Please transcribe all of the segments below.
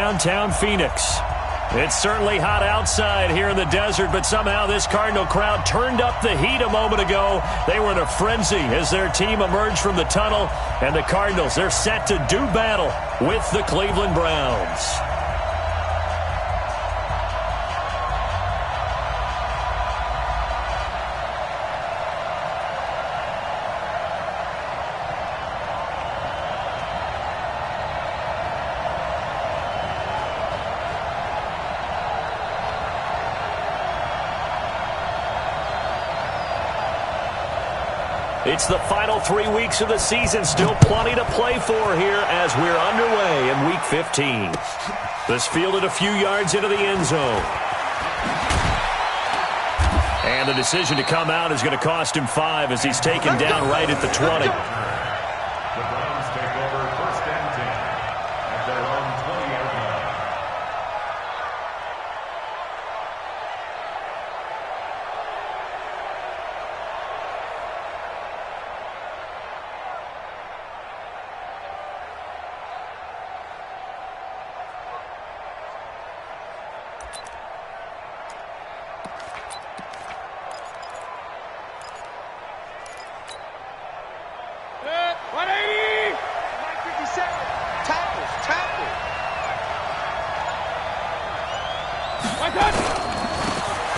downtown Phoenix. It's certainly hot outside here in the desert, but somehow this Cardinal crowd turned up the heat a moment ago. They were in a frenzy as their team emerged from the tunnel, and the Cardinals, they're set to do battle with the Cleveland Browns. It's the final 3 weeks of the season. Still plenty to play for here as we're underway in Week 15. This fielded a few yards into the end zone. And the decision to come out is going to cost him 5 as he's taken down right at the 20. The Browns take over 1st and 10 at their own 20-yard line.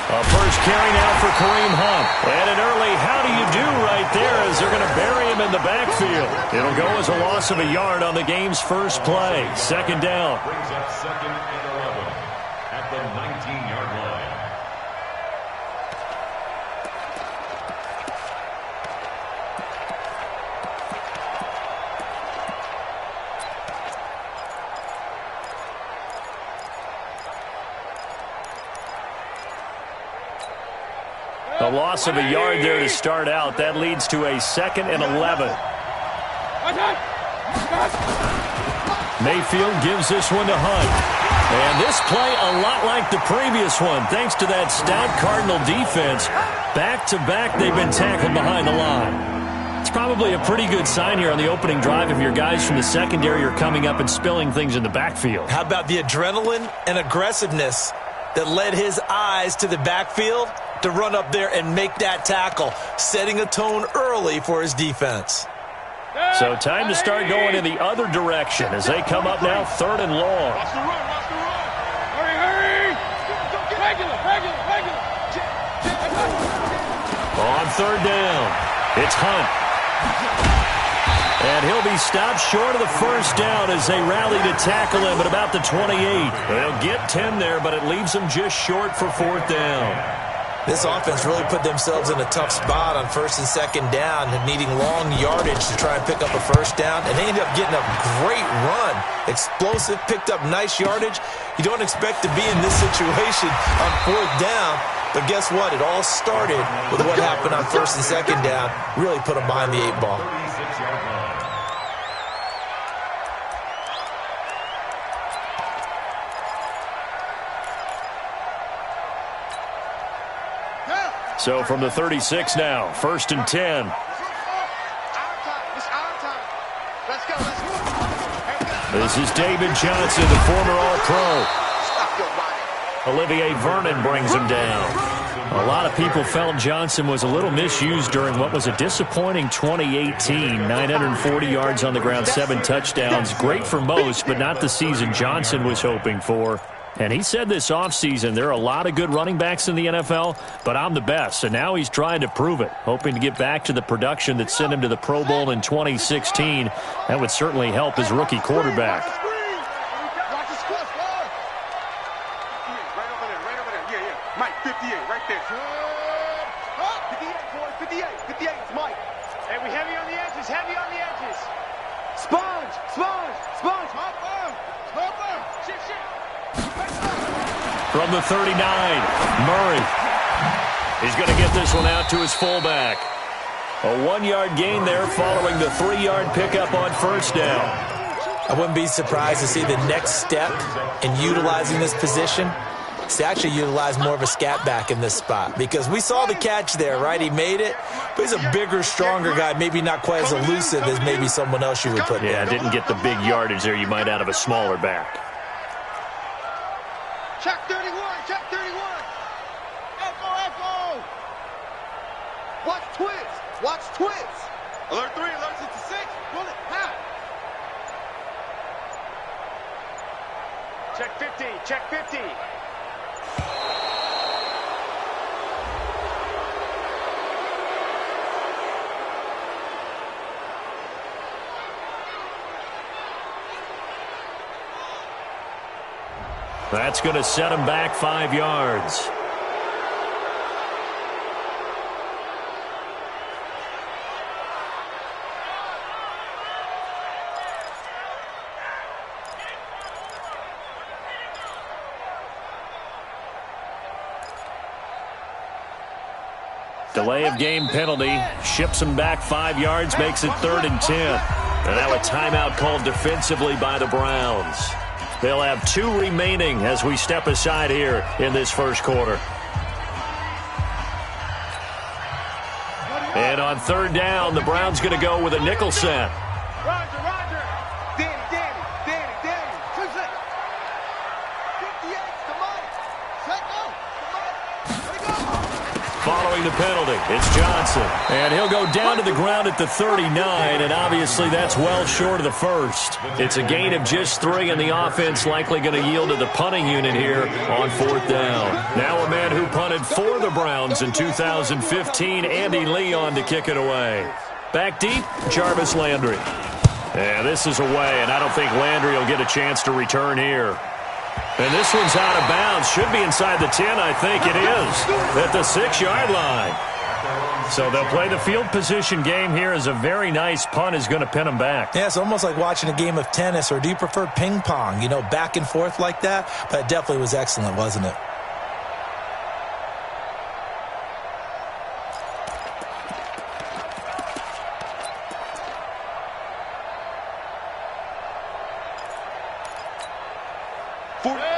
A first carry now for Kareem Hunt. And an early how do you do right there as they're going to bury him in the backfield. It'll go as a loss of a yard on the game's first play. 2nd down. Brings up 2nd and 11 at the 19-yard line. A loss of a yard there to start out. That leads to a 2nd and 11. Mayfield gives this one to Hunt. And this play a lot like the previous one. Thanks to that stout Cardinal defense. Back-to-back, they've been tackled behind the line. It's probably a pretty good sign here on the opening drive if your guys from the secondary are coming up and spilling things in the backfield. How about the adrenaline and aggressiveness that led his eyes to the backfield to run up there and make that tackle, setting a tone early for his defense. So time to start going in the other direction as they come up now 3rd and long. Watch the run, watch the run. Hurry. Regular. On 3rd down, it's Hunt. And he'll be stopped short of the first down as they rally to tackle him at about the 28. They'll get 10 there, but it leaves them just short for 4th down. This offense really put themselves in a tough spot on 1st and 2nd down, needing long yardage to try and pick up a first down, and they ended up getting a great run. Explosive, picked up nice yardage. You don't expect to be in this situation on 4th down, but guess what? It all started with what happened on 1st and 2nd down. Really put them behind the 8 ball. 36-yard line. So from the 36 now, 1st and 10. This is David Johnson, the former All-Pro. Olivier Vernon brings him down. A lot of people felt Johnson was a little misused during what was a disappointing 2018. 940 yards on the ground, 7 touchdowns. Great for most, but not the season Johnson was hoping for. And he said this offseason, there are a lot of good running backs in the NFL, but I'm the best. And now he's trying to prove it, hoping to get back to the production that sent him to the Pro Bowl in 2016. That would certainly help his rookie quarterback. Mike, 58, right there. 58, 58, it's Mike. Hey, we heavy on the edges, Sponge. From the 39, Murray. He's going to get this one out to his fullback. A 1-yard gain there following the 3-yard pickup on 1st down. I wouldn't be surprised to see the next step in utilizing this position to actually utilize more of a scat back in this spot, because we saw the catch there, right? He made it, but he's a bigger, stronger guy, maybe not quite as elusive as maybe someone else you would put there. Yeah, didn't get the big yardage there you might out of a smaller back. Check 31, check 31. Echo, echo. Watch twins, watch twins. Alert 3, alert 66. Bullet, half. Check 50, check 50. That's going to set him back 5 yards. Delay of game penalty ships him back 5 yards, makes it 3rd and 10. And now a timeout called defensively by the Browns. They'll have 2 remaining as we step aside here in this first quarter. And on 3rd down, the Browns going to go with a nickel set. Roger, roger. Danny. 2 sets. 58, come on. Set, go. Come on. Let it go. Following the penalty, it's Johnson. And he'll go down to the ground at the 39, and obviously that's well short of the first. It's a gain of just 3, and the offense likely going to yield to the punting unit here on 4th down. Now a man who punted for the Browns in 2015, Andy Leon, to kick it away. Back deep, Jarvis Landry. And this is away, and I don't think Landry will get a chance to return here. And this one's out of bounds. Should be inside the 10, I think it is, at the 6-yard line. So they'll play the field position game here as a very nice punt is going to pin them back. Yeah, it's almost like watching a game of tennis, or do you prefer ping pong? You know, back and forth like that? But it definitely was excellent, wasn't it?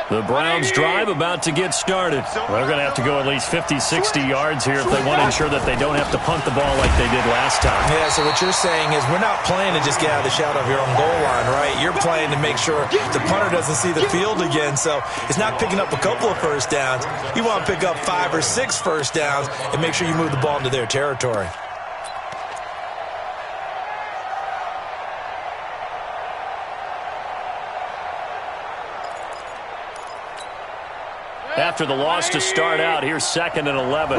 The Browns drive about to get started. They're going to have to go at least 50, 60 yards here if they want to ensure that they don't have to punt the ball like they did last time. Yeah, so what you're saying is we're not playing to just get out of the shadow of your own goal line, right? You're playing to make sure the punter doesn't see the field again. So it's not picking up a couple of first downs. You want to pick up 5 or 6 first downs and make sure you move the ball into their territory. After the loss to start out, here's 2nd and 11.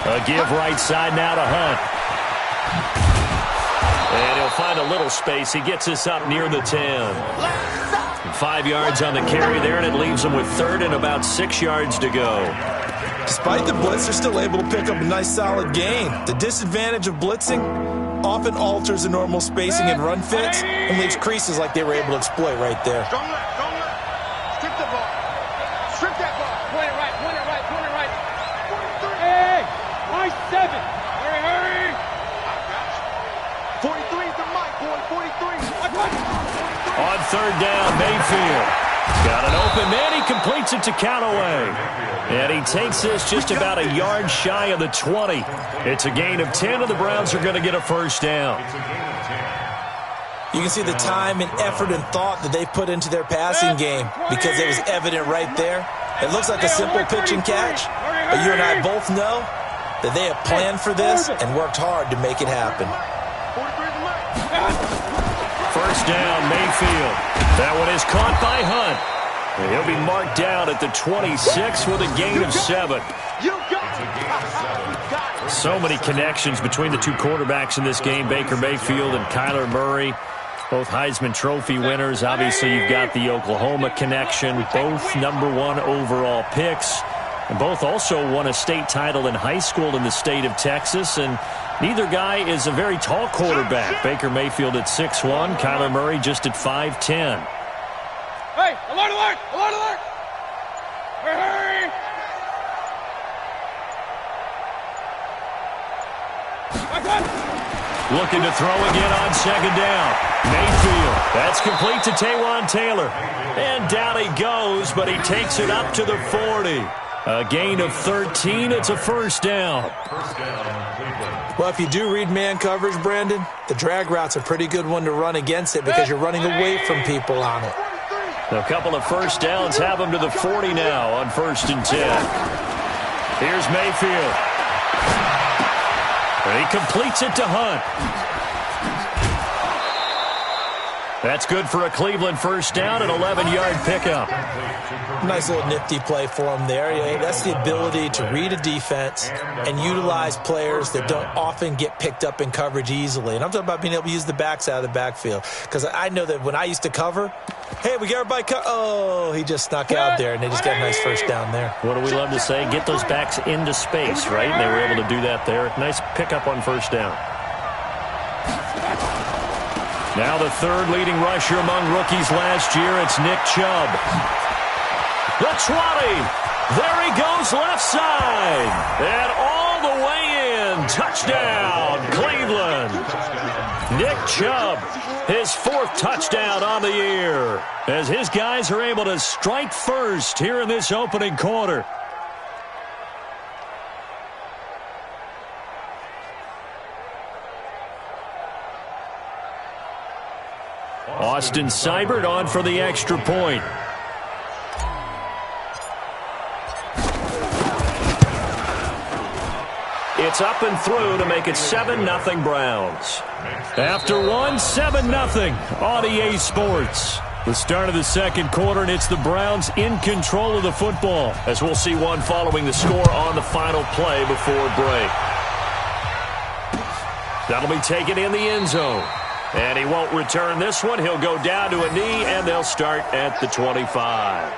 A give right side now to Hunt. And he'll find a little space. He gets us up near the 10. 5 yards on the carry there, and it leaves him with 3rd and about 6 yards to go. Despite the blitz, they're still able to pick up a nice, solid gain. The disadvantage of blitzing often alters the normal spacing and run fits and leaves creases like they were able to exploit right there. Strong left. Strip the ball. Strip that ball. Point it right, point it right, point it right. 43. Hey, nice 7. Hurry. I got you. 43 is the mic, boy. 43. I got you. On 3rd down, Mayfield. Got an open man. He completes it to Callaway. And he takes this just about a yard shy of the 20. It's a gain of 10, and the Browns are going to get a first down. You can see the time and effort and thought that they put into their passing game because it was evident right there. It looks like a simple pitch and catch, but you and I both know that they have planned for this and worked hard to make it happen. First down, Mayfield. That one is caught by Hunt. And he'll be marked down at the 26 with a gain of 7. So many connections between the 2 quarterbacks in this game, Baker Mayfield and Kyler Murray. Both Heisman Trophy winners. Obviously, you've got the Oklahoma connection. Both #1 overall picks. And both also won a state title in high school in the state of Texas. And neither guy is a very tall quarterback. Baker Mayfield at 6'1", Kyler Murray just at 5'10". Hey, alert, alert, alert, alert. Hurry. Looking to throw again on 2nd down. Mayfield. That's complete to Taywan Taylor. And down he goes, but he takes it up to the 40. A gain of 13. It's a first down. First down, Cleveland. Well, if you do read man coverage, Brandon, the drag route's a pretty good one to run against it because you're running away from people on it. A couple of first downs have them to the 40 now on 1st and 10. Here's Mayfield. And he completes it to Hunt. That's good for a Cleveland first down, an 11-yard pickup. Nice little nifty play for him there. Yeah, that's the ability to read a defense and utilize players that don't often get picked up in coverage easily. And I'm talking about being able to use the backs out of the backfield. Because I know that when I used to cover, hey, we got everybody oh, he just snuck out there, and they just got a nice first down there. What do we love to say? Get those backs into space, right? And they were able to do that there. Nice pickup on first down. Now the third leading rusher among rookies last year, it's Nick Chubb. The 20. There he goes left side. And all the way in. Touchdown, Cleveland. Nick Chubb, his 4th touchdown on the year, as his guys are able to strike first here in this opening quarter. Austin Seibert on for the extra point. It's up and through to make it 7-0 Browns. After one, 7-0 on EA Sports. The start of the second quarter, and it's the Browns in control of the football, as we'll see one following the score on the final play before break. That'll be taken in the end zone. And he won't return this one. He'll go down to a knee, and they'll start at the 25.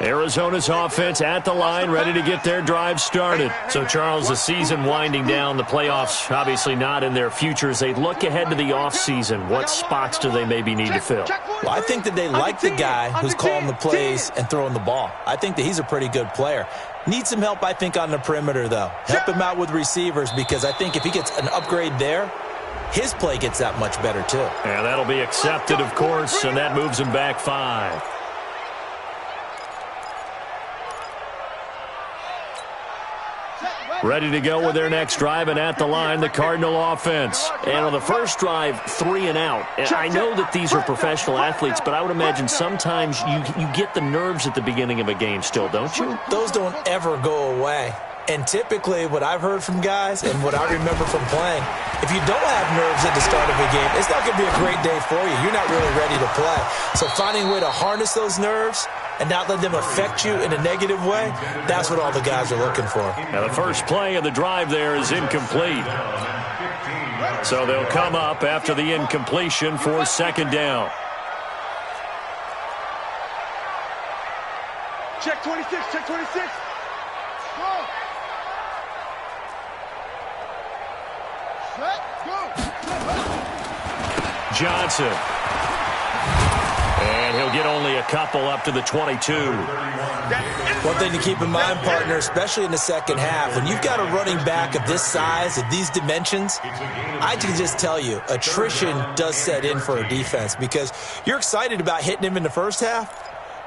Arizona's offense at the line, ready to get their drive started. So, Charles, the season winding down, the playoffs obviously not in their future. As they look ahead to the offseason, what spots do they maybe need to fill? Well, I think that they like the guy who's calling the plays and throwing the ball. I think that he's a pretty good player. Needs some help, I think, on the perimeter, though. Help him out with receivers, because I think if he gets an upgrade there, his play gets that much better, too. And that'll be accepted, of course, and that moves him back 5. Ready to go with their next drive, and at the line, the Cardinal offense. And on the first drive, 3 and out. And I know that these are professional athletes, but I would imagine sometimes you get the nerves at the beginning of a game still, don't you? Those don't ever go away. And typically, what I've heard from guys and what I remember from playing, if you don't have nerves at the start of a game, it's not going to be a great day for you. You're not really ready to play. So finding a way to harness those nerves and not let them affect you in a negative way, that's what all the guys are looking for. Now, the first play of the drive there is incomplete. So they'll come up after the incompletion for second down. Check 26, check 26. Go. Set, go. Johnson. And he'll get only a couple up to the 22. One thing to keep in mind, partner, especially in the second half, when you've got a running back of this size, of these dimensions, I can just tell you, attrition does set in for a defense, because you're excited about hitting him in the first half,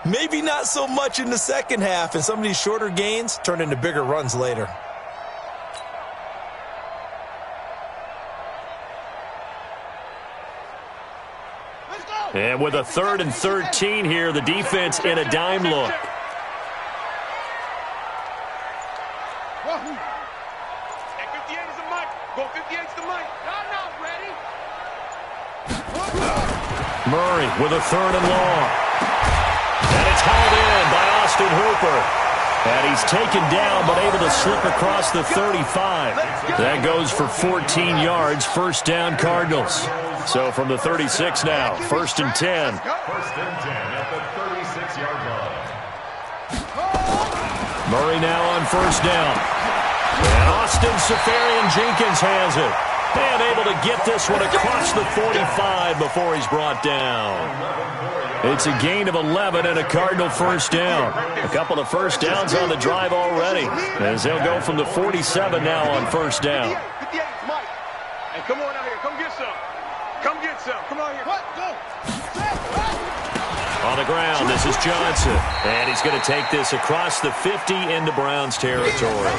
maybe not so much in the second half, and some of these shorter gains turn into bigger runs later. And with a 3rd and 13 here, the defense in a dime look. Hey, 58 is the mic. Go 58 is the mic. I'm not ready. Murray with a 3rd and long. And it's hauled in by Austin Hooper. And he's taken down, but able to slip across the 35. That goes for 14 yards, first down Cardinals. So from the 36 now, 1st and 10. 1st and 10 at the 36-yard line. Murray now on first down. And Austin Safarian Jenkins has it. And able to get this one across the 45 before he's brought down. It's a gain of 11 and a Cardinal first down. A couple of first downs on the drive already, as they'll go from the 47 now on first down. 58, Mike. Hey, come on out here. Come get some. Come get some. Come on here. What? Go. On the ground, this is Johnson. And he's going to take this across the 50 into Browns territory.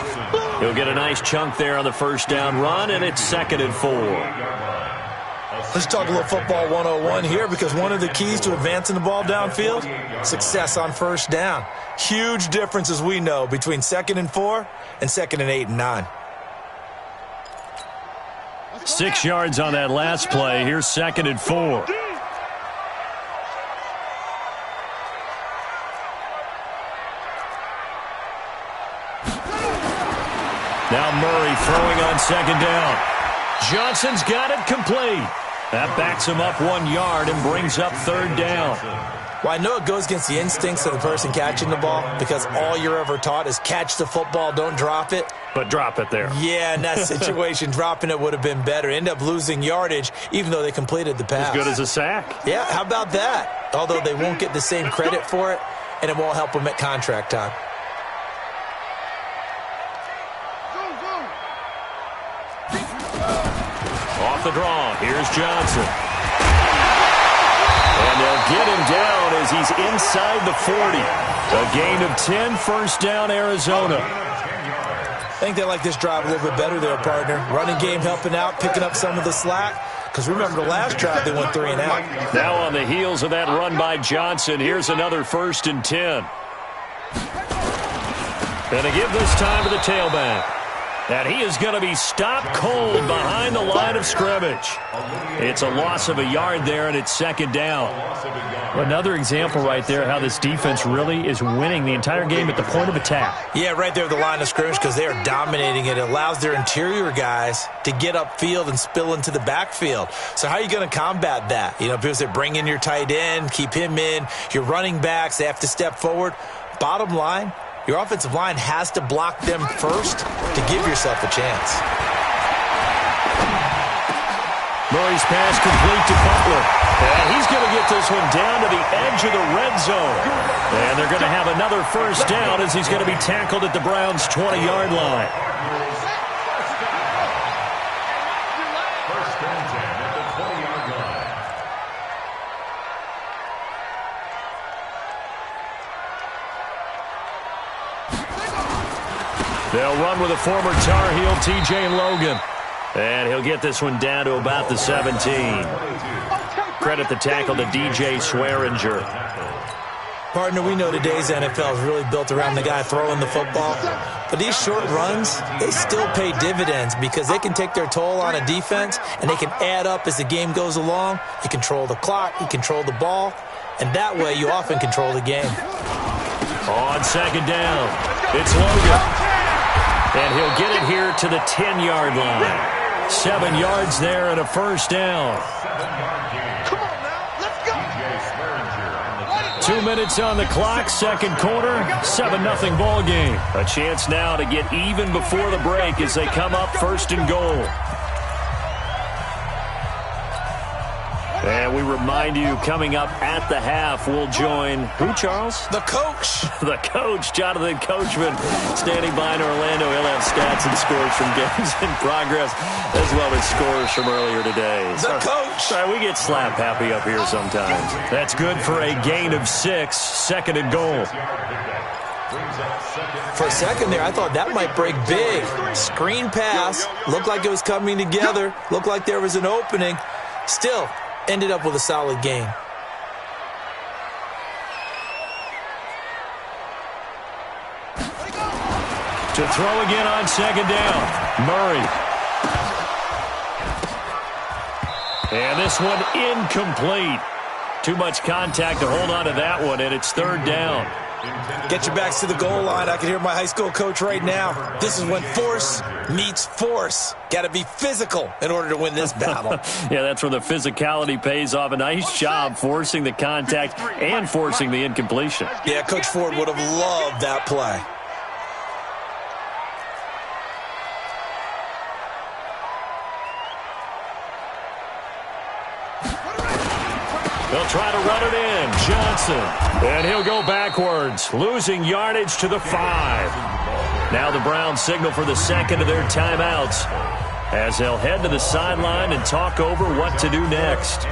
He'll get a nice chunk there on the first down run, and it's 2nd and 4. Let's talk a little football 101 here, because one of the keys to advancing the ball downfield, success on first down. Huge difference, as we know, between 2nd and 4 and 2nd and 8 and 9. 6 yards on that last play. Here's 2nd and 4. Now Murray throwing on 2nd down. Johnson's got it complete. That backs him up 1 yard and brings up 3rd down. Well, I know it goes against the instincts of the person catching the ball, because all you're ever taught is catch the football, don't drop it. But drop it there. Yeah, in that situation, dropping it would have been better. End up losing yardage, even though they completed the pass. As good as a sack. Yeah, how about that? Although they won't get the same credit for it, and it won't help them at contract time. Off the draw, here's Johnson. And they'll get him down as he's inside the 40. A gain of 10, first down, Arizona. I think they like this drive a little bit better there, partner. Running game helping out, picking up some of the slack. Because remember, the last drive they went 3 and out. Now on the heels of that run by Johnson, here's another 1st and 10. And to give this time to the tailback. And he is going to be stopped cold behind the line of scrimmage. It's a loss of a yard there, and it's 2nd down. Another example right there how this defense really is winning the entire game at the point of attack. Yeah, right there at the line of scrimmage, because they are dominating it. It allows their interior guys to get upfield and spill into the backfield. So how are you going to combat that? You know, because they bring in your tight end, keep him in. Your running backs, they have to step forward. Bottom line, your offensive line has to block them first to give yourself a chance. Murray's pass complete to Butler. And he's going to get this one down to the edge of the red zone. And they're going to have another first down as he's going to be tackled at the Browns' 20-yard line. First and 10 at the 20-yard line. They'll run with a former Tar Heel, TJ Logan. And he'll get this one down to about the 17. Credit the tackle to DJ Swearinger. Partner, we know today's NFL is really built around the guy throwing the football. But these short runs, they still pay dividends because they can take their toll on a defense and they can add up as the game goes along. You control the clock, you control the ball, and that way you often control the game. On 2nd down, it's Logan. And he'll get it here to the 10-yard line. 7 yards there and a first down. 7-yard gain. Come on now, let's go. DJ Swearinger on the 2 minutes on the clock, 2nd quarter, 7-0 ball game. A chance now to get even before the break as they come up 1st and goal. And we remind you, coming up at the half, we'll join who, Charles? The coach. The coach, Jonathan Coachman, standing by in Orlando. He'll have stats and scores from games in progress, as well as scores from earlier today. The coach. Sorry, we get slap happy up here sometimes. That's good for a gain of 6, 2nd and goal. For a second there, I thought that might break big. Screen pass. Looked like it was coming together. Looked like there was an opening. Still, ended up with a solid game. To throw again on 2nd down, Murray. And this one incomplete. Too much contact to hold on to that one, and it's 3rd down. Get your backs to the goal line. I can hear my high school coach right now. This is when force meets force. Got to be physical in order to win this battle. Yeah, that's where the physicality pays off. A nice job forcing the contact and forcing the incompletion. Yeah, Coach Ford would have loved that play. They'll try to run it in. Johnson. And he'll go backwards, losing yardage to the 5. Now the Browns signal for the second of their timeouts as they'll head to the sideline and talk over what to do next.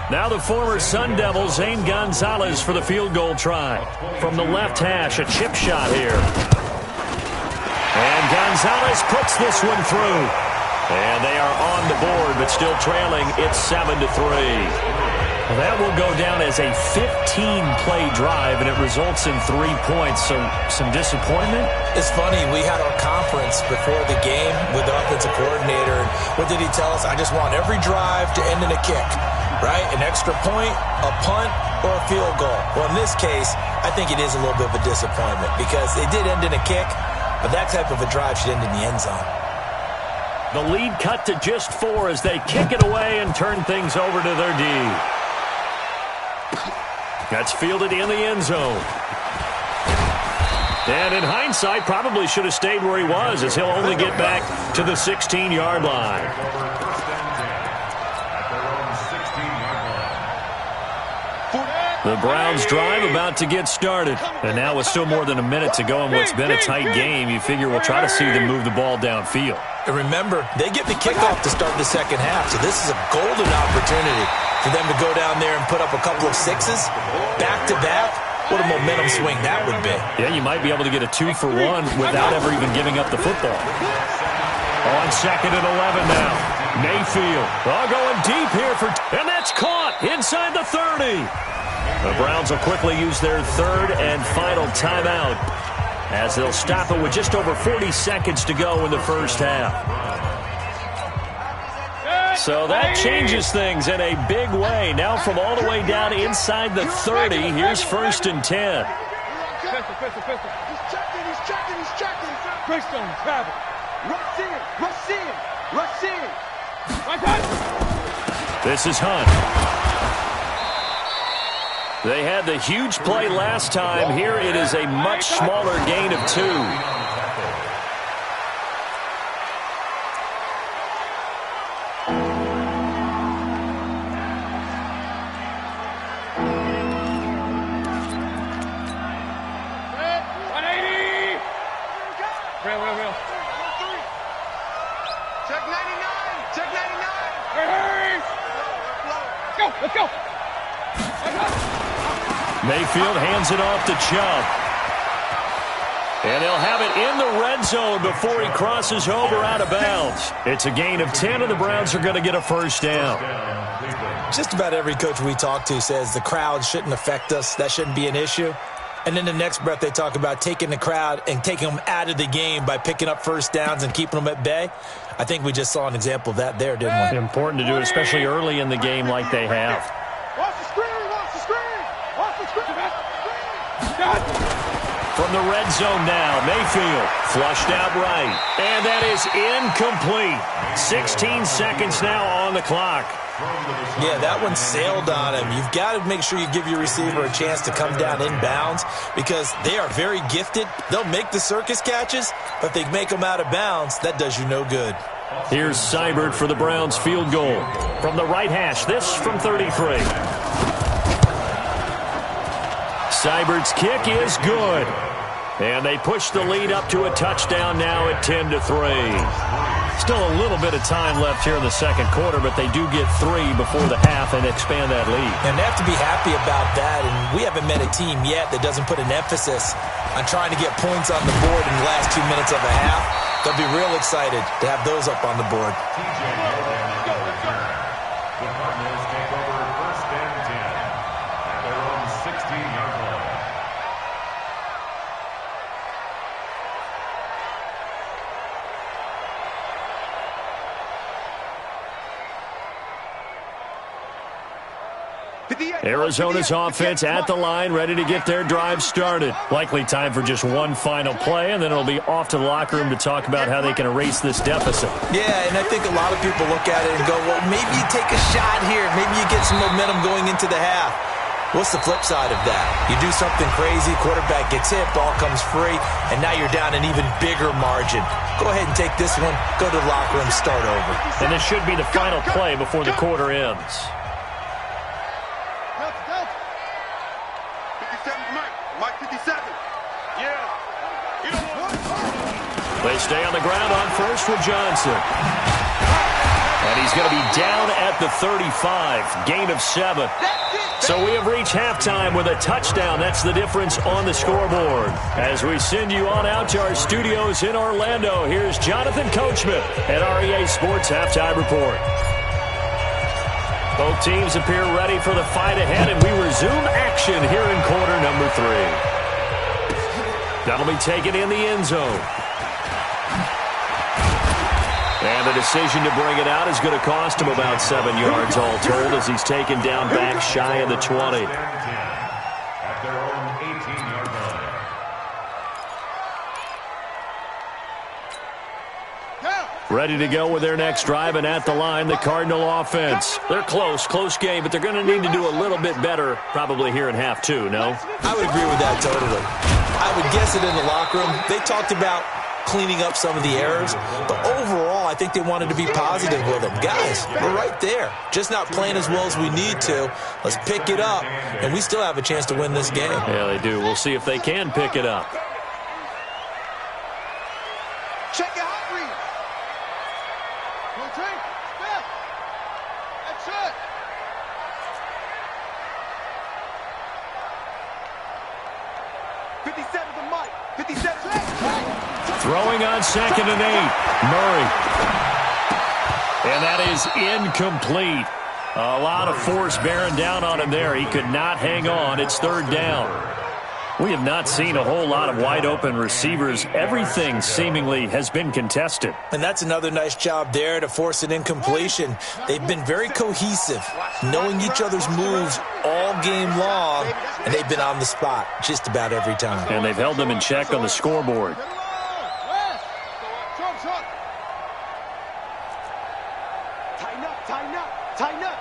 Now the former Sun Devil, Zane Gonzalez, for the field goal try. From the left hash, a chip shot here. And Gonzalez puts this one through. And they are on the board, but still trailing. It's 7-3. Well, that will go down as a 15-play drive, and it results in 3 points. So some disappointment? It's funny. We had our conference before the game with the offensive coordinator. And what did he tell us? I just want every drive to end in a kick, right? An extra point, a punt, or a field goal. Well, in this case, I think it is a little bit of a disappointment because it did end in a kick, but that type of a drive should end in the end zone. The lead cut to just 4 as they kick it away and turn things over to their D. That's fielded in the end zone. And in hindsight, probably should have stayed where he was as he'll only get back to the 16-yard line. The Browns drive about to get started. And now with still more than a minute to go in what's been a tight game, you figure we'll try to see them move the ball downfield. And remember, they get the kickoff to start the second half, so this is a golden opportunity for them to go down there and put up a couple of sixes back-to-back. What a momentum swing that would be. Yeah, you might be able to get a 2-for-1 without ever even giving up the football. On 2nd and 11 now. Mayfield all going deep here and that's caught inside the 30. The Browns will quickly use their third and final timeout as they'll stop it with just over 40 seconds to go in the first half. So that changes things in a big way. Now from all the way down inside the 30, here's 1st and 10. Pistol. He's checking. Brimstone, travel. Rush in. This is Hunt. They had the huge play last time. Here it is a much smaller gain of 2. Let's go. Mayfield hands it off to Chubb. And he'll have it in the red zone before he crosses over out of bounds. It's a gain of 10, and the Browns are going to get a first down. Just about every coach we talk to says the crowd shouldn't affect us. That shouldn't be an issue. And then the next breath they talk about taking the crowd and taking them out of the game by picking up first downs and keeping them at bay. I think we just saw an example of that there, didn't we? Important to do, especially early in the game like they have. Watch the screen. From the red zone now, Mayfield flushed out right. And that is incomplete. 16 seconds now on the clock. Yeah, that one sailed on him. You've got to make sure you give your receiver a chance to come down inbounds because they are very gifted. They'll make the circus catches, but if they make them out of bounds, that does you no good. Here's Seibert for the Browns field goal. From the right hash, this from 33. Seibert's kick is good. And they push the lead up to a touchdown now at 10-3. Still a little bit of time left here in the second quarter, but they do get 3 before the half and expand that lead. And they have to be happy about that, and we haven't met a team yet that doesn't put an emphasis on trying to get points on the board in the last 2 minutes of a half. They'll be real excited to have those up on the board. The Cardinals take over 1st and 10 at their own 16-yard line. Arizona's offense at the line, ready to get their drive started. Likely time for just one final play, and then it'll be off to the locker room to talk about how they can erase this deficit. Yeah, and I think a lot of people look at it and go, well, maybe you take a shot here. Maybe you get some momentum going into the half. What's the flip side of that? You do something crazy, quarterback gets hit, ball comes free, and now you're down an even bigger margin. Go ahead and take this one, go to the locker room, start over. And this should be the final play before the quarter ends. 57, Mike 57. Yeah. They stay on the ground on first with Johnson. And he's going to be down at the 35, gain of 7. So we have reached halftime with a touchdown. That's the difference on the scoreboard. As we send you on out to our studios in Orlando, here's Jonathan Coachman at REA Sports Halftime Report. Both teams appear ready for the fight ahead, and we resume action here in quarter number 3. That'll be taken in the end zone. And the decision to bring it out is going to cost him about 7 yards all told as he's taken down back shy of the 20. At their own 18-yard line. Ready to go with their next drive, and at the line, the Cardinal offense. They're close game, but they're going to need to do a little bit better probably here in half 2, no? I would agree with that totally. I would guess it in the locker room. They talked about cleaning up some of the errors, but overall, I think they wanted to be positive with them. Guys, we're right there. Just not playing as well as we need to. Let's pick it up, and we still have a chance to win this game. Yeah, they do. We'll see if they can pick it up. Check your hot read. Rotate. Step. That's it. 57 to Mike. 57. Throwing on 2nd and 8. Murray. And that is incomplete. A lot of force bearing down on him there. He could not hang on. It's 3rd down. We have not seen a whole lot of wide-open receivers. Everything seemingly has been contested. And that's another nice job there to force an incompletion. They've been very cohesive, knowing each other's moves all game long, and they've been on the spot just about every time. And they've held them in check on the scoreboard. Tighten up.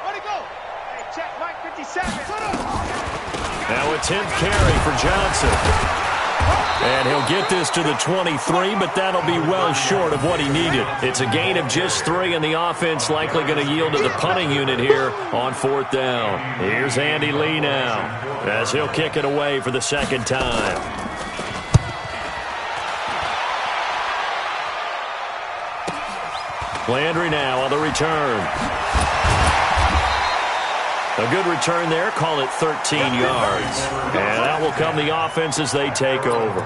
Where'd he go? Hey, check Mike 57. Now a 10th carry for Johnson. And he'll get this to the 23, but that'll be well short of what he needed. It's a gain of just 3, and the offense likely going to yield to the punting unit here on 4th down. Here's Andy Lee now, as he'll kick it away for the 2nd time. Landry now on the return. A good return there. Call it 13 yards. And that will come the offense as they take over.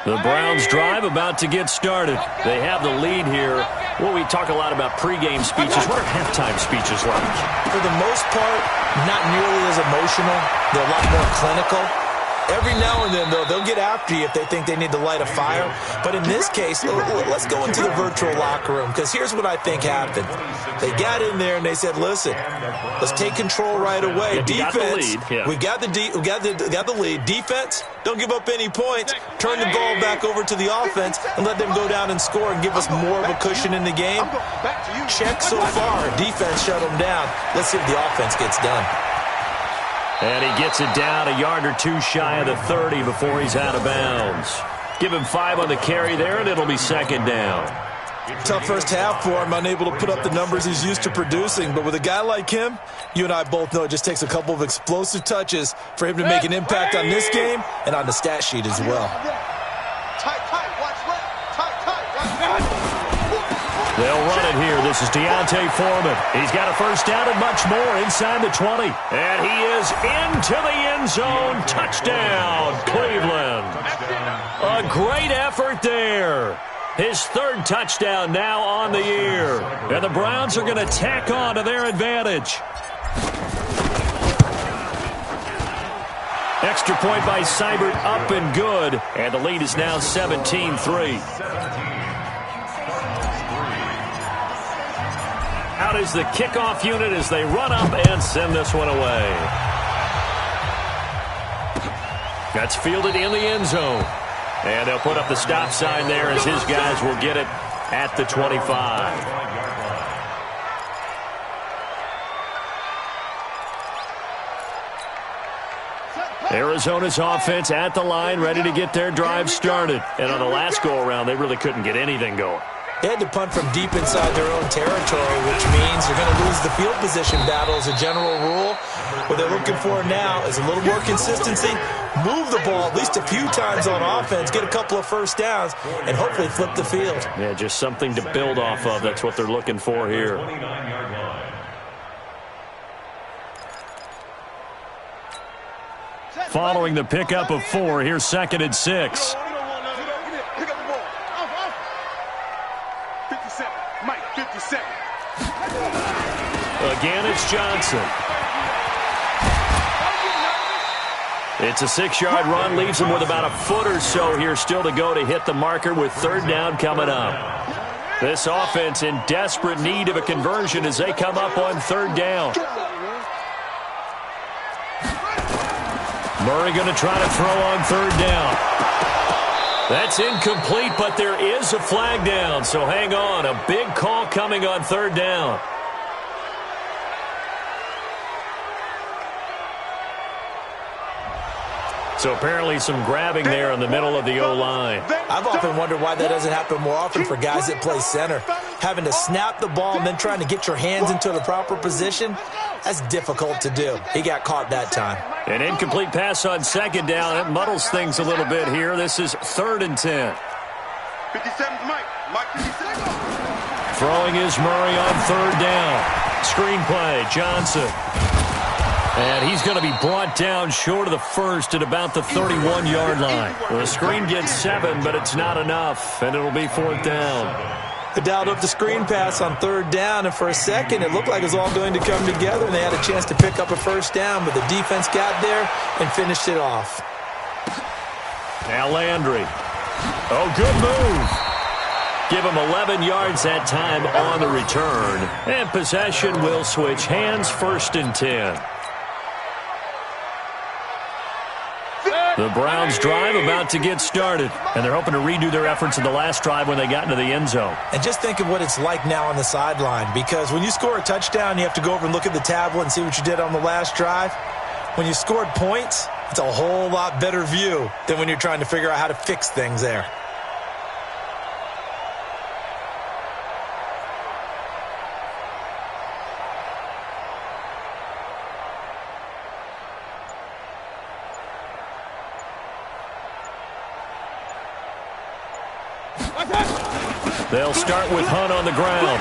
The Browns drive about to get started. They have the lead here. Well, we talk a lot about pregame speeches. What are halftime speeches like? For the most part, not nearly as emotional. They're a lot more clinical. Every now and then, though, they'll get after you if they think they need to light a fire. But in this case, let's go into the virtual locker room, because here's what I think happened. They got in there and they said, listen, let's take control right away. Defense, we got the lead. Defense, don't give up any points. Turn the ball back over to the offense and let them go down and score and give us more of a cushion in the game. Check so far. Defense shut them down. Let's see if the offense gets done. And he gets it down a yard or 2 shy of the 30 before he's out of bounds. Give him 5 on the carry there, and it'll be 2nd down. Tough first half for him, unable to put up the numbers he's used to producing. But with a guy like him, you and I both know it just takes a couple of explosive touches for him to make an impact on this game and on the stat sheet as well. They'll run it here. This is Deontay Foreman. He's got a first down and much more inside the 20. And he is into the end zone. Touchdown, Cleveland. A great effort there. His 3rd touchdown now on the year. And the Browns are going to tack on to their advantage. Extra point by Seibert, up and good. And the lead is now 17-3. Out is the kickoff unit as they run up and send this one away. That's fielded in the end zone. And they'll put up the stop sign there as his guys will get it at the 25. Arizona's offense at the line, ready to get their drive started. And on the last go-around, they really couldn't get anything going. They had to punt from deep inside their own territory, which means you're going to lose the field position battle as a general rule. What they're looking for now is a little more consistency, move the ball at least a few times on offense, get a couple of first downs, and hopefully flip the field. Yeah, just something to build off of. That's what they're looking for here. Following the pickup of 4, here's 2nd and 6. Again, it's Johnson. It's a 6-yard run, leaves him with about a foot or so here still to go to hit the marker with 3rd down coming up. This offense in desperate need of a conversion as they come up on 3rd down. Murray going to try to throw on 3rd down. That's incomplete, but there is a flag down, so hang on. A big call coming on 3rd down. So apparently some grabbing there in the middle of the O-line. I've often wondered why that doesn't happen more often for guys that play center. Having to snap the ball and then trying to get your hands into the proper position, that's difficult to do. He got caught that time. An incomplete pass on 2nd down. It muddles things a little bit here. This is 3rd and 10. 57's Mike. Mike 57. Throwing is Murray on 3rd down. Screen play, Johnson. And he's going to be brought down short of the first at about the 31-yard line. The screen gets 7, but it's not enough, and it'll be 4th down. They dialed up the screen pass on 3rd down, and for a second it looked like it was all going to come together, and they had a chance to pick up a first down, but the defense got there and finished it off. Now Landry. Oh, good move. Give him 11 yards that time on the return. And possession will switch hands, 1st and 10. The Browns drive about to get started, and they're hoping to redo their efforts in the last drive when they got into the end zone. And just think of what it's like now on the sideline, because when you score a touchdown, you have to go over and look at the tablet and see what you did on the last drive. When you scored points, it's a whole lot better view than when you're trying to figure out how to fix things there. They'll start with Hunt on the ground.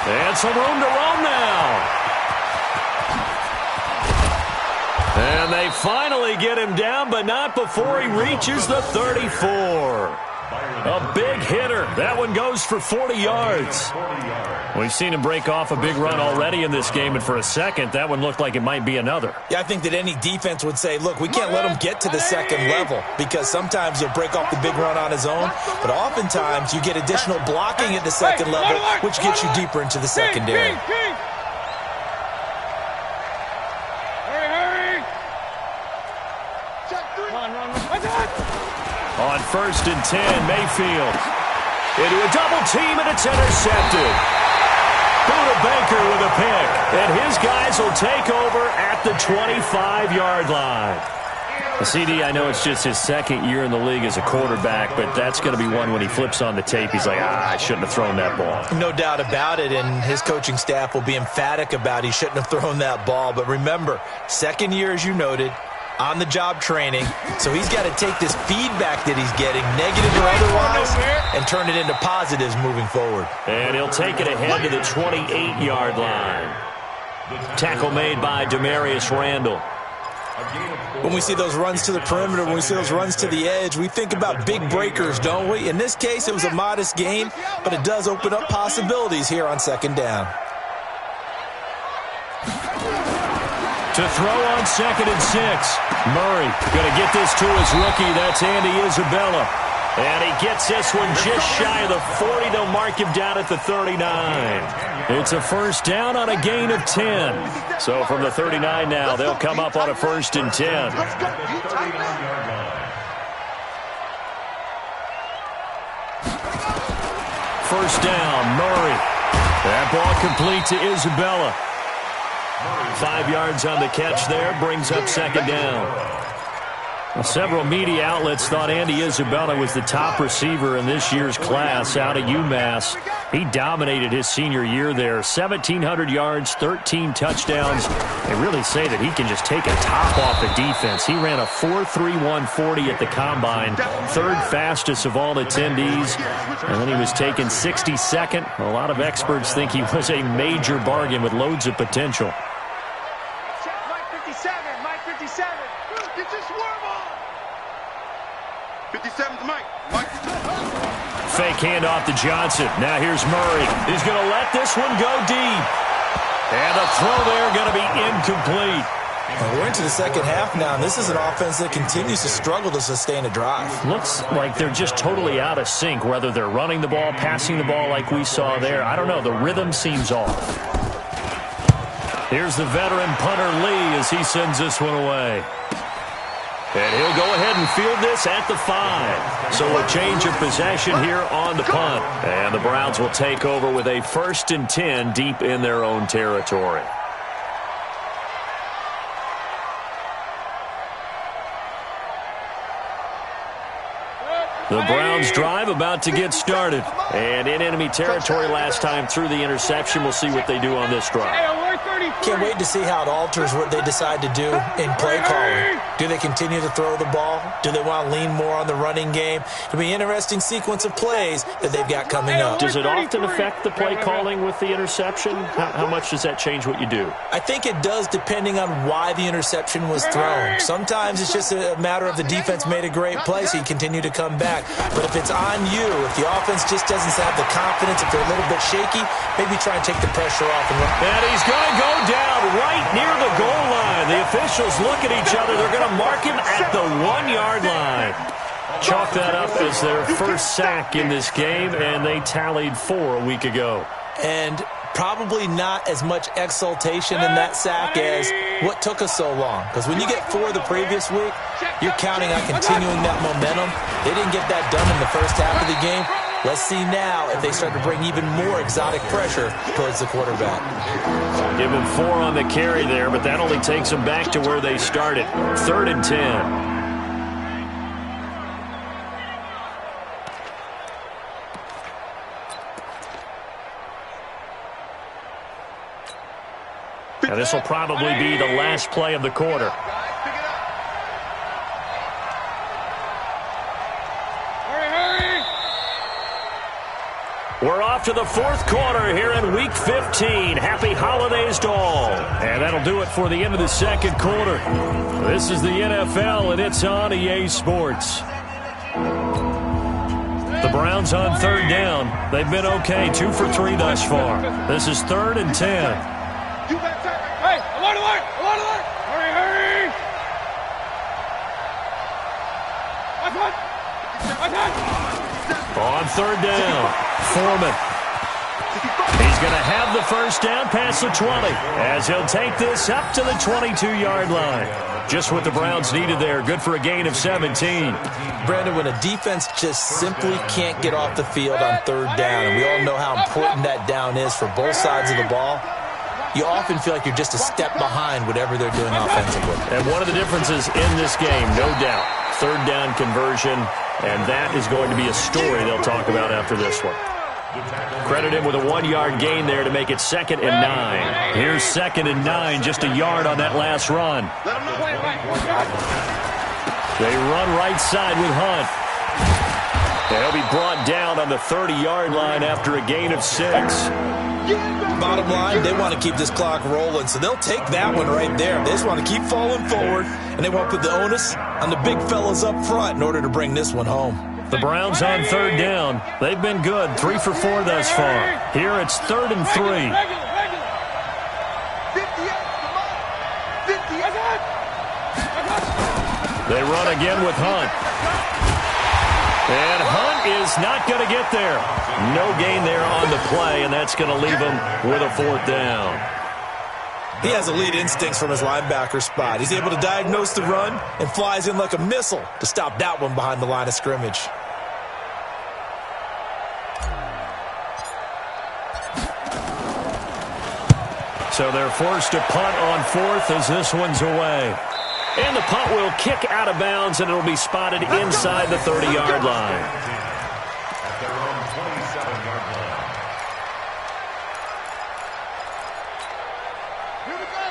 And some room to roam now. And they finally get him down, but not before he reaches the 34. A big hitter. That one goes for 40 yards. We've seen him break off a big run already in this game, and for a second, that one looked like it might be another. Yeah, I think that any defense would say, look, we can't let him get to the second level, because sometimes he'll break off the big run on his own, but oftentimes you get additional blocking at the second level, which gets you deeper into the secondary. On 1st and 10, Mayfield into a double team, and it's intercepted. Buda Baker with a pick, and his guys will take over at the 25-yard line. CD, I know it's just his 2nd year in the league as a quarterback, but that's going to be one when he flips on the tape, he's like, I shouldn't have thrown that ball. No doubt about it, and his coaching staff will be emphatic about he shouldn't have thrown that ball. But remember, 2nd year, as you noted, on-the-job training, so he's got to take this feedback that he's getting, negative or otherwise, and turn it into positives moving forward. And he'll take it ahead to the 28-yard line. Tackle made by Demarius Randall. When we see those runs to the perimeter, when we see those runs to the edge, we think about big breakers, don't we? In this case, it was a modest gain, but it does open up possibilities here on 2nd down. To throw on 2nd and 6. Murray going to get this to his rookie. That's Andy Isabella. And he gets this one just shy of the 40. They'll mark him down at the 39. It's a first down on a gain of 10. So from the 39 now, they'll come up on a 1st and 10. First down, Murray. That ball complete to Isabella. 5 yards on the catch there, brings up 2nd down. Well, several media outlets thought Andy Isabella was the top receiver in this year's class out of UMass. He dominated his senior year there. 1,700 yards, 13 touchdowns. They really say that he can just take a top off the defense. He ran a 4.31 at the combine, 3rd fastest of all attendees. And then he was taken 62nd. A lot of experts think he was a major bargain with loads of potential. Mike 57, Mike 57. Get your swarm on. 57's Mike. Mike. Fake handoff to Johnson. Now here's Murray. He's going to let this one go deep. And the throw there going to be incomplete. Well, we're into the second half now, and this is an offense that continues to struggle to sustain a drive. Looks like they're just totally out of sync, whether they're running the ball, passing the ball like we saw there. I don't know. The rhythm seems off. Here's the veteran punter Lee as he sends this one away. And he'll go ahead and field this at the 5. So a change of possession here on the punt. And the Browns will take over with a 1st and 10 deep in their own territory. The Browns drive about to get started. And in enemy territory last time through the interception. We'll see what they do on this drive. Can't wait to see how it alters what they decide to do in play calling. Do they continue to throw the ball? Do they want to lean more on the running game? It'll be an interesting sequence of plays that they've got coming up. Does it often affect the play calling with the interception? How much does that change what you do? I think it does, depending on why the interception was thrown. Sometimes it's just a matter of the defense made a great play, so you continue to come back. But if it's on you, if the offense just doesn't have the confidence, if they're a little bit shaky, maybe try and take the pressure off. And he's going to go down right near the goal line. The officials look at each other. They're going to mark him at the 1-yard line. Chalk that up as their first sack in this game, and they tallied 4 a week ago. And probably not as much exultation in that sack as what took us so long. Because when you get 4 the previous week, you're counting on continuing that momentum. They didn't get that done in the first half of the game. Let's see now if they start to bring even more exotic pressure towards the quarterback. Give him 4 on the carry there, but that only takes them back to where they started. 3rd and 10. Now this will probably be the last play of the quarter. We're off to the 4th quarter here in Week 15. Happy holidays to all. And that'll do it for the end of the 2nd quarter. This is the NFL, and it's on EA Sports. The Browns on 3rd down. They've been okay, 2 for 3 thus far. This is 3rd and 10. Hey, alert, alert, alert, alert. Hurry, hurry. On 3rd down, Foreman. He's going to have the first down past the 20 as he'll take this up to the 22-yard line. Just what the Browns needed there. Good for a gain of 17. Brandon, when a defense just simply can't get off the field on 3rd down, and we all know how important that down is for both sides of the ball, you often feel like you're just a step behind whatever they're doing offensively. And one of the differences in this game, no doubt, 3rd down conversion, and that is going to be a story they'll talk about after this one. Credit him with a 1-yard gain there to make it 2nd and 9. Here's 2nd and 9, just a yard on that last run. They run right side with Hunt. And he'll be brought down on the 30-yard line after a gain of 6. Bottom line, they want to keep this clock rolling, so they'll take that one right there. They just want to keep falling forward, and they want to put the onus on the big fellas up front in order to bring this one home. The Browns on 3rd down. They've been good, 3 for 4 thus far. Here it's 3rd and 3. They run again with Hunt. And Hunt is not going to get there. No gain there on the play, and that's going to leave him with a 4th down. He has elite instincts from his linebacker spot. He's able to diagnose the run and flies in like a missile to stop that one behind the line of scrimmage. So they're forced to punt on 4th as this one's away. And the punt will kick out of bounds, and it'll be spotted inside the 30-yard line. At their own 27-yard line.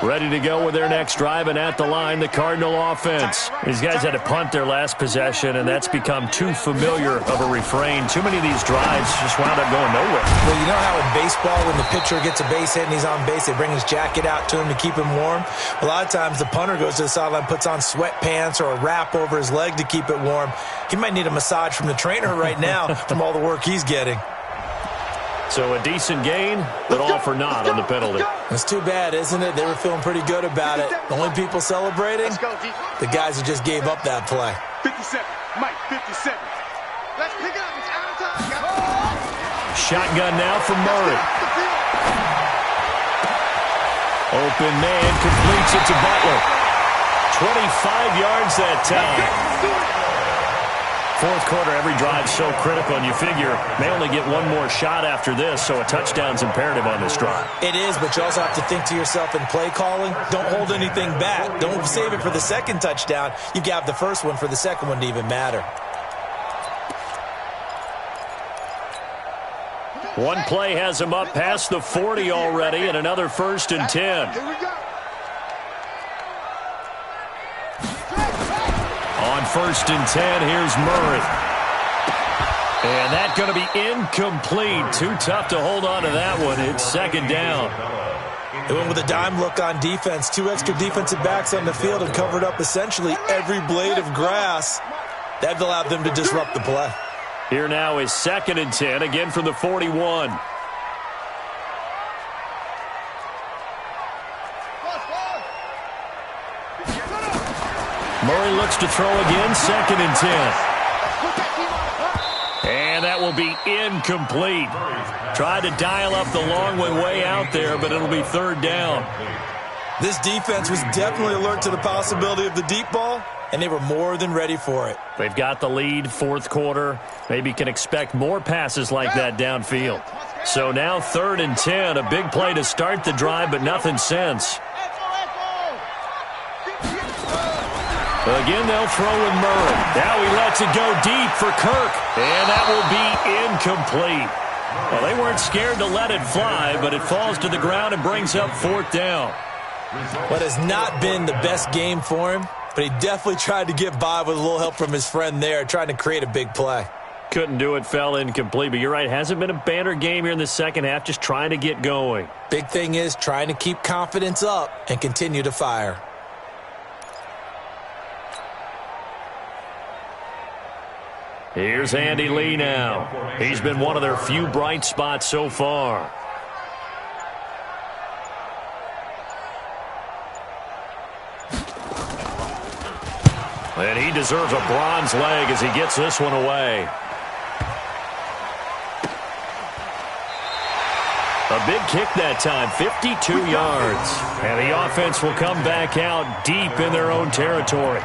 Ready to go with their next drive, and at the line, the Cardinal offense. These guys had to punt their last possession, and that's become too familiar of a refrain. Too many of these drives just wound up going nowhere. Well, you know how in baseball, when the pitcher gets a base hit and he's on base, they bring his jacket out to him to keep him warm? A lot of times, the punter goes to the sideline, puts on sweatpants or a wrap over his leg to keep it warm. He might need a massage from the trainer right now from all the work he's getting. So a decent gain, but all for naught on the penalty. It's too bad, isn't it? They were feeling pretty good about it. The only people celebrating, the guys who just gave up that play. 57. Mike, 57. Let's pick it up. It's out of time. Shotgun now from Murray. Open man completes it to Butler. 25 yards that time. 4th quarter, every drive so critical, and you figure they only get one more shot after this, so a touchdown's imperative on this drive. It is, but you also have to think to yourself in play calling, don't hold anything back. Don't save it for the second touchdown. You have the first one for the second one to even matter. One play has him up past the 40 already, and another 1st and 10. Here we go. On 1st and 10, here's Murray. And that's going to be incomplete. Too tough to hold on to that one. It's 2nd down. They went with a dime look on defense. 2 extra defensive backs on the field and covered up essentially every blade of grass. That allowed them to disrupt the play. Here now is 2nd and 10, again from the 41. Murray looks to throw again, 2nd and 10. And that will be incomplete. Tried to dial up the long one way out there, but it'll be 3rd down. This defense was definitely alert to the possibility of the deep ball, and they were more than ready for it. They've got the lead, 4th quarter. Maybe can expect more passes like that downfield. So now 3rd and 10, a big play to start the drive, but nothing since. Again, they'll throw with Murray. Now he lets it go deep for Kirk, and that will be incomplete. Well, they weren't scared to let it fly, but it falls to the ground and brings up 4th down. What has not been the best game for him, but he definitely tried to get by with a little help from his friend there, trying to create a big play. Couldn't do it, fell incomplete, but you're right, hasn't been a banner game here in the second half, just trying to get going. Big thing is trying to keep confidence up and continue to fire. Here's Andy Lee now. He's been one of their few bright spots so far. And he deserves a bronze leg as he gets this one away. A big kick that time, 52 yards. And the offense will come back out deep in their own territory.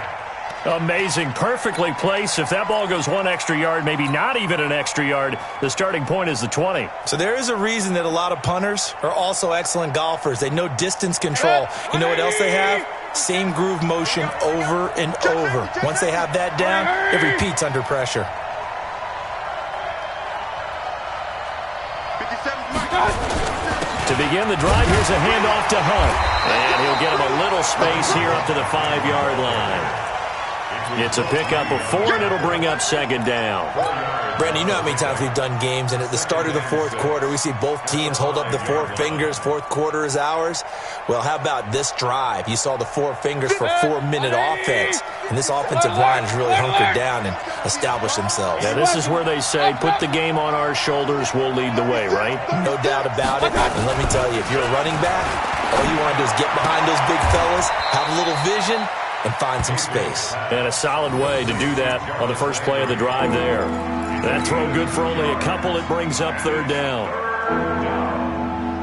Amazing, perfectly placed. If that ball goes 1 extra yard, maybe not even an extra yard, the starting point is the 20. So there is a reason that a lot of punters are also excellent golfers. They know distance control. You know what else they have? Same groove motion over and over. Once they have that down, it repeats under pressure. To begin the drive, here's a handoff to Hunt. And he'll get him a little space here up to the 5-yard line. It's a pickup of 4, and it'll bring up 2nd down. Brandon, you know how many times we've done games, and at the start of the 4th quarter, we see both teams hold up the 4 fingers, 4th quarter is ours. Well, how about this drive? You saw the 4 fingers for 4-minute offense, and this offensive line has really hunkered down and established themselves. Yeah, this is where they say, put the game on our shoulders, we'll lead the way, right? No doubt about it, and let me tell you, if you're a running back, all you want to do is get behind those big fellas, have a little vision, and find some space. And a solid way to do that on the first play of the drive there. That throw good for only a couple. It brings up third down.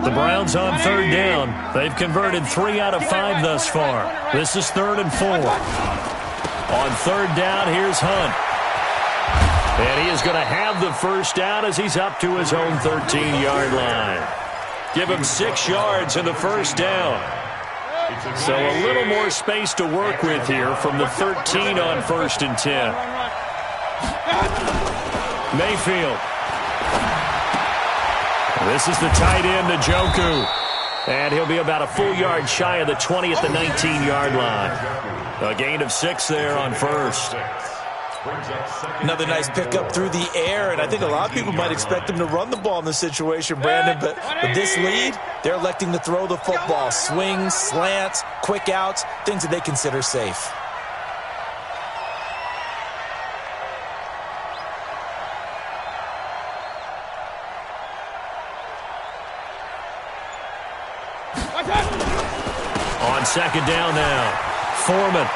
The Browns on third down. They've converted 3 out of 5 thus far. This is 3rd and 4. On third down, here's Hunt. And he is going to have the first down as he's up to his own 13-yard line. Give him 6 yards in the first down. So a little more space to work with here from the 13 on 1st and 10. Mayfield. This is the tight end, Njoku. And he'll be about a full yard shy of the 20 at the 19-yard line. A gain of 6 there on 1st. Another nice pickup through the air, and I think a lot of people might expect them to run the ball in this situation, Brandon, but with this lead, they're electing to throw the football. Swings, slants, quick outs, things that they consider safe. On second down now, Foreman.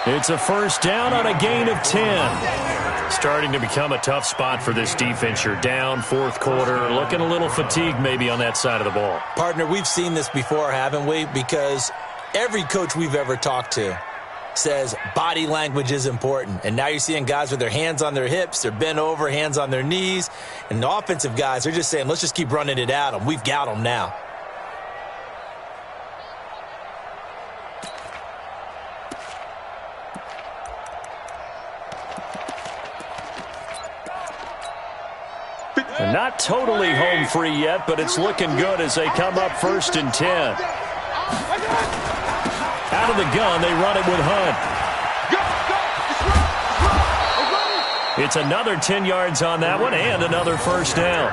It's a first down on a gain of 10. Starting to become a tough spot for this defense. You're down 4th quarter, looking a little fatigued maybe on that side of the ball. Partner, we've seen this before, haven't we? Because every coach we've ever talked to says body language is important. And now you're seeing guys with their hands on their hips, they're bent over, hands on their knees. And the offensive guys, they're just saying, let's just keep running it at them. We've got them now. And not totally home free yet, but it's looking good as they come up 1st and 10. Out of the gun, they run it with Hunt. It's another 10 yards on that one and another first down.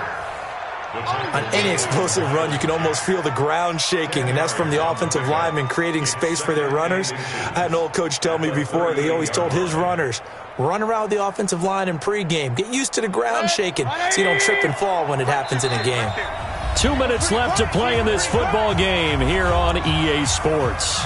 On any explosive run, you can almost feel the ground shaking, and that's from the offensive linemen creating space for their runners. I had an old coach tell me before, they always told his runners, run around the offensive line in pregame. Get used to the ground shaking so you don't trip and fall when it happens in a game. 2 minutes left to play in this football game here on EA Sports.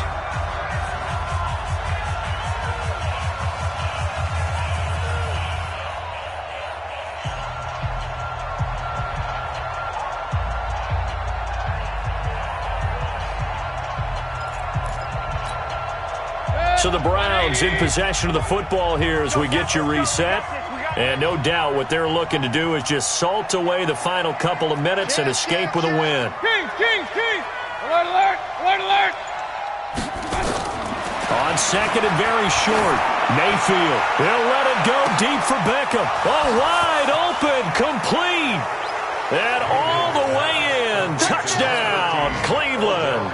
So the Browns in possession of the football here as we get you reset. And no doubt what they're looking to do is just salt away the final couple of minutes and escape with a win. King! Alert, alert! Alert, alert! On second and very short, Mayfield. They'll let it go deep for Beckham. Oh, wide open, complete. And all the way in. Touchdown, Cleveland.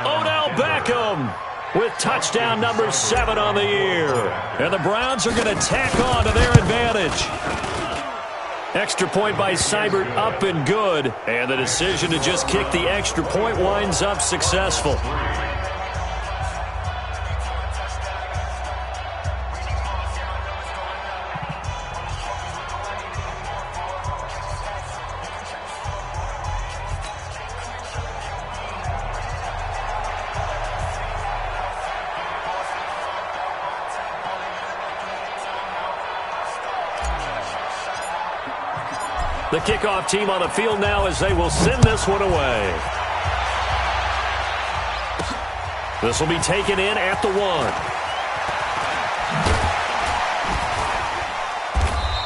Odell Beckham with touchdown number 7 on the year. And the Browns are going to tack on to their advantage. Extra point by Seibert up and good. And the decision to just kick the extra point winds up successful. The kickoff team on the field now as they will send this one away. This will be taken in at the 1.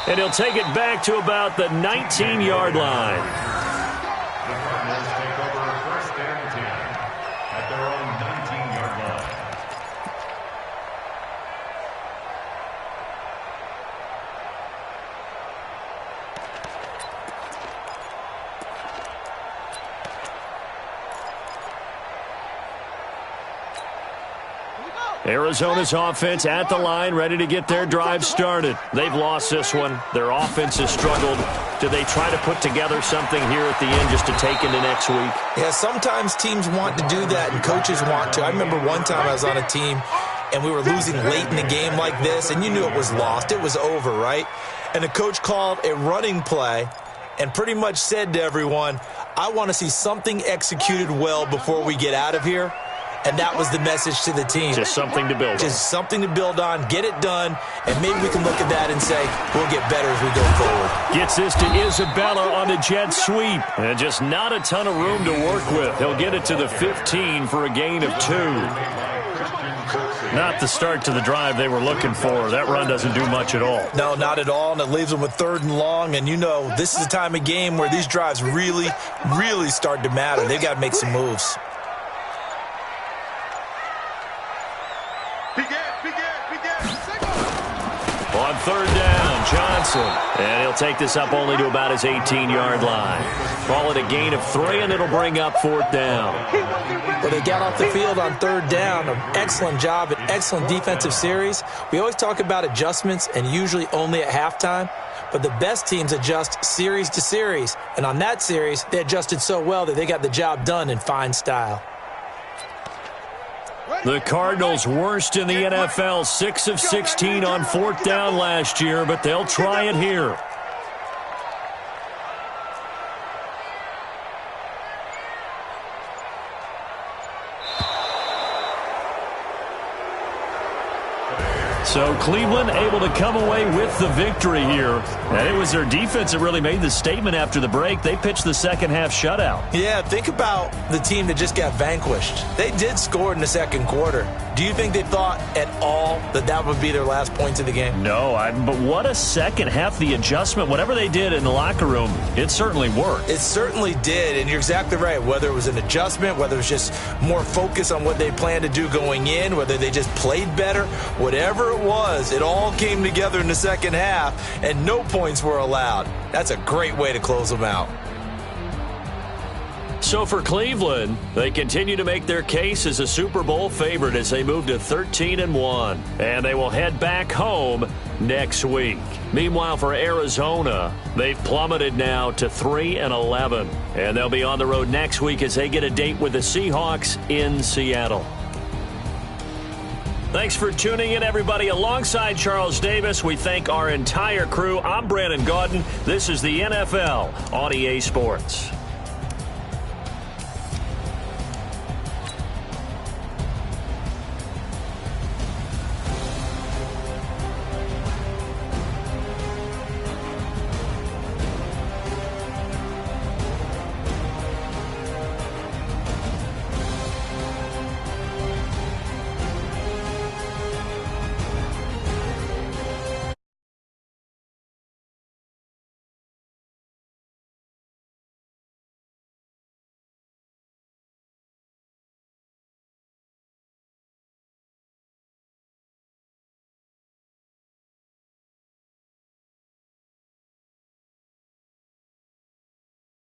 And he'll take it back to about the 19-yard line. The Cardinals take over 1st and 10 at their own 19-yard line. Arizona's offense at the line, ready to get their drive started. They've lost this one. Their offense has struggled. Do they try to put together something here at the end just to take into next week? Yeah, sometimes teams want to do that and coaches want to. I remember one time I was on a team and we were losing late in the game like this, and you knew it was lost. It was over, right? And the coach called a running play and pretty much said to everyone, I want to see something executed well before we get out of here. and that was the message to the team. Just something to build on. Just something to build on, get it done, and maybe we can look at that and say we'll get better as we go forward. Gets this to Isabella on the jet sweep. And just not a ton of room to work with. He'll get it to the 15 for a gain of 2. Not the start to the drive they were looking for. That run doesn't do much at all. No, not at all, and it leaves them with 3rd and long. And you know, this is the time of game where these drives really, really start to matter. They've got to make some moves. On 3rd down, Johnson. And he'll take this up only to about his 18-yard line. Call it a gain of 3, and it'll bring up 4th down. Well, they got off the field on 3rd down. An excellent job, an excellent defensive series. We always talk about adjustments, and usually only at halftime. But the best teams adjust series to series. And on that series, they adjusted so well that they got the job done in fine style. The Cardinals worst in the NFL, 6 of 16 on 4th down last year, but they'll try it here. So Cleveland able to come away with the victory here. And it was their defense that really made the statement after the break. They pitched the second half shutout. Yeah, think about the team that just got vanquished. They did score in the second quarter. Do you think they thought at all that that would be their last points of the game? No, but what a second half. The adjustment, whatever they did in the locker room, it certainly worked. It certainly did, and you're exactly right. Whether it was an adjustment, whether it was just more focus on what they planned to do going in, whether they just played better, whatever it was, it all came together in the second half, and no points were allowed. That's a great way to close them out. So for Cleveland, they continue to make their case as a Super Bowl favorite as they move to 13-1. And they will head back home next week. Meanwhile, for Arizona, they've plummeted now to 3-11. And they'll be on the road next week as they get a date with the Seahawks in Seattle. Thanks for tuning in, everybody. Alongside Charles Davis, we thank our entire crew. I'm Brandon Gaudin. This is the NFL on EA Sports.